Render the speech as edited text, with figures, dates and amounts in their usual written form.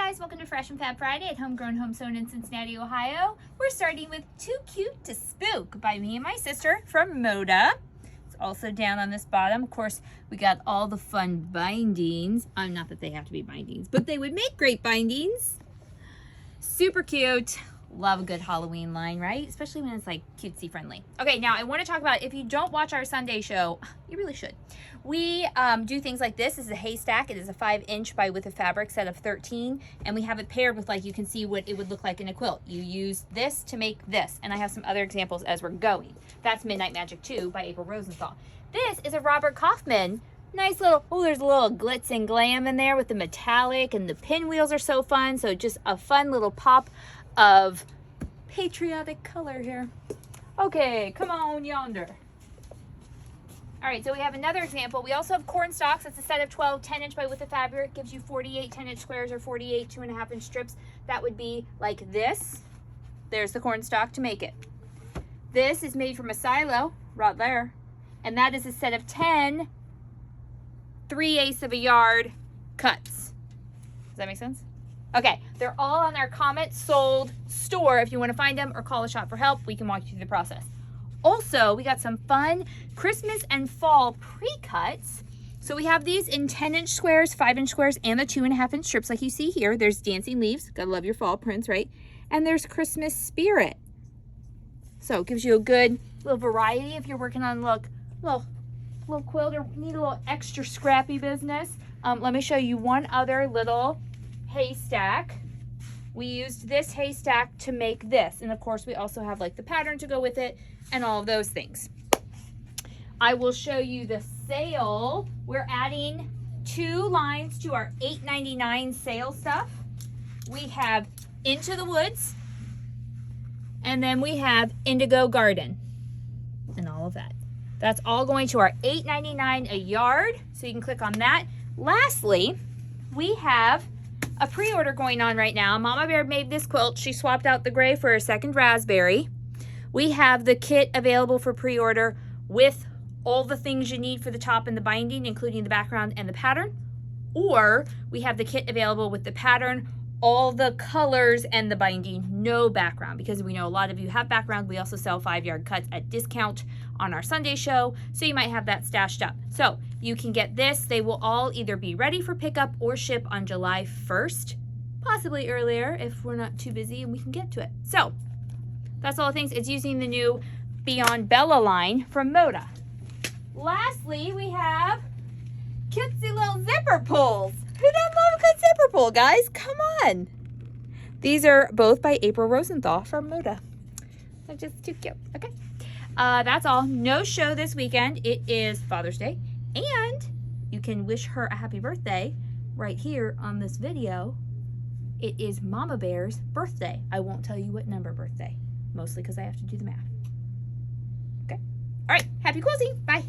guys, welcome to Fresh and Fab Friday at HomeGrown HomeSewn in Cincinnati, Ohio. We're starting with Too Cute to Spook by me and my sister from Moda. It's also down on this bottom. Of course, we got all the fun bindings. Not that they have to be bindings, but they would make great bindings. Super cute. Love a good Halloween line, right? Especially when it's like cutesy friendly. Okay, now I want to talk about, if you don't watch our Sunday show, you really should. We do things like this. This is a haystack. It is a 5-inch by width of fabric set of 13, and we have it paired with, like, you can see what it would look like in a quilt. You use this to make this, and I have some other examples as we're going. That's Midnight Magic 2 by April Rosenthal. This is a Robert Kaufman. Nice little, oh, there's a little glitz and glam in there with the metallic, and the pinwheels are so fun. So just a fun little pop of patriotic color here. Okay, come on yonder. All right, so we have another example. We also have corn stalks. It's a set of 12 10-inch by width of fabric. Gives you 48 10-inch squares or 48 2.5-inch strips. That would be like this. There's the corn stalk to make it. This is made from a silo right there, and that is a set of 10 3/8 of a yard cuts. Does that make sense? Okay, they're all on our Comet Sold store. If you want to find them or call a shop for help, we can walk you through the process. Also, we got some fun Christmas and fall pre-cuts. So we have these in 10-inch squares, 5-inch squares, and the 2.5-inch strips like you see here. There's dancing leaves. Gotta love your fall prints, right? And there's Christmas spirit. So it gives you a good little variety if you're working on little quilt or need a little extra scrappy business. Let me show you one other little haystack. We used this haystack to make this, and of course we also have like the pattern to go with it and all of those things. I will show you the sale. We're adding 2 lines to our $8.99 sale stuff. We have Into the Woods, and then we have Indigo Garden and all of that. That's all going to our $8.99 a yard, so you can click on that. Lastly, we have a pre-order going on right now. Mama Bear made this quilt. She swapped out the gray for a second raspberry. We have the kit available for pre-order with all the things you need for the top and the binding, including the background and the pattern. Or we have the kit available with the pattern, all the colors, and the binding, no background, because we know a lot of you have background. We also sell 5-yard cuts at discount on our Sunday show, so you might have that stashed up. So you can get this. They will all either be ready for pickup or ship on July 1st, possibly earlier if we're not too busy and we can get to it. So that's all the things. It's using the new Beyond Bella line from Moda. Lastly, we have cutesy little zipper pulls. Who doesn't love a good zipper pull, guys? Come on. These are both by April Rosenthal from Moda. They're just too cute. Okay. That's all. No show this weekend. It is Father's Day. And you can wish her a happy birthday right here on this video. It is Mama Bear's birthday. I won't tell you what number birthday. Mostly because I have to do the math. Okay. All right. Happy quilting. Bye.